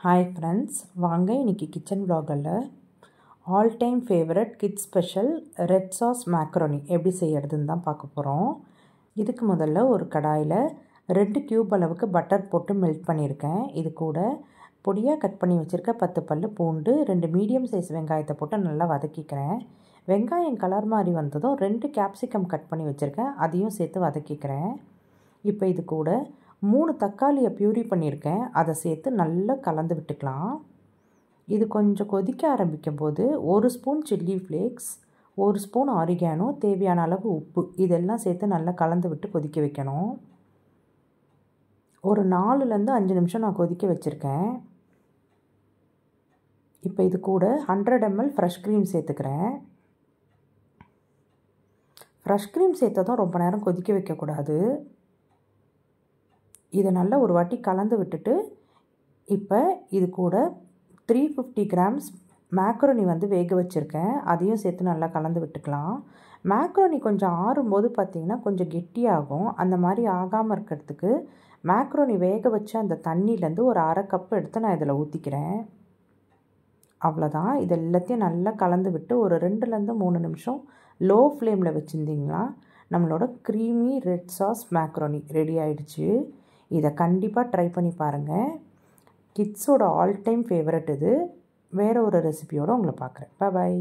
Hi friends, வாங்க இன்றைக்கி kitchen vlogல all time favourite kids special red sauce macaroni எப்படி செய்யறதுன்னு தான் பார்க்க போகிறோம். இதுக்கு முதல்ல ஒரு கடாயில் 2 கியூப் அளவுக்கு பட்டர் போட்டு மெல்ட் பண்ணியிருக்கேன். இது கூட பொடியாக கட் பண்ணி வச்சுருக்க 10 பல்லு பூண்டு, 2 மீடியம் சைஸ் வெங்காயத்தை போட்டு நல்லா வதக்கிக்கிறேன். வெங்காயம் கலர் மாதிரி வந்ததும் 2 கேப்சிகம் கட் பண்ணி வச்சுருக்கேன், அதையும் சேர்த்து வதக்கிக்கிறேன். இப்போ இது கூட 3 தக்காளியை பியூரி பண்ணியிருக்கேன், அதை சேர்த்து நல்லா கலந்து விட்டுக்கலாம். இது கொஞ்சம் கொதிக்க ஆரம்பிக்கும் போது 1 spoon chilli flakes, 1 spoon oregano, தேவையான அளவு உப்பு இதெல்லாம் சேர்த்து நல்லா கலந்து விட்டு கொதிக்க வைக்கணும். ஒரு 4லேருந்து 5 நிமிஷம் நான் கொதிக்க வச்சுருக்கேன். இப்போ இது கூட 100 ml ஃப்ரெஷ் க்ரீம் சேர்த்துக்கிறேன். ஃப்ரெஷ் க்ரீம் சேர்த்ததும் ரொம்ப நேரம் கொதிக்க வைக்கக்கூடாது. இதை நல்லா ஒரு வாட்டி கலந்து விட்டுட்டு இப்போ இது கூட 350 கிராம்ஸ் மேக்ரோனி வேக வச்சுருக்கேன், அதையும் சேர்த்து நல்லா கலந்து விட்டுக்கலாம். மேக்ரோனி கொஞ்சம் ஆறும்போது பார்த்திங்கன்னா கொஞ்சம் கெட்டியாகும். அந்த மாதிரி ஆகாமல் இருக்கிறதுக்கு மேக்ரோனி வேக வச்ச அந்த தண்ணியிலேருந்து ஒரு 1/2 கப் எடுத்து நான் இதில் ஊற்றிக்கிறேன். அவ்வளோதான். இது எல்லாத்தையும் நல்லா கலந்து விட்டு ஒரு 2லேருந்து 3 நிமிஷம் லோ ஃப்ளேமில் வச்சுருந்திங்கன்னா நம்மளோட creamy red sauce macaroni ready ஆகிடுச்சு. இதை கண்டிப்பாக ட்ரை பண்ணி பாருங்கள். கிட்ஸோட ஆல் டைம் ஃபேவரட் இது. வேறு ஒரு ரெசிபியோடு உங்களை பார்க்குறேன். பாய்.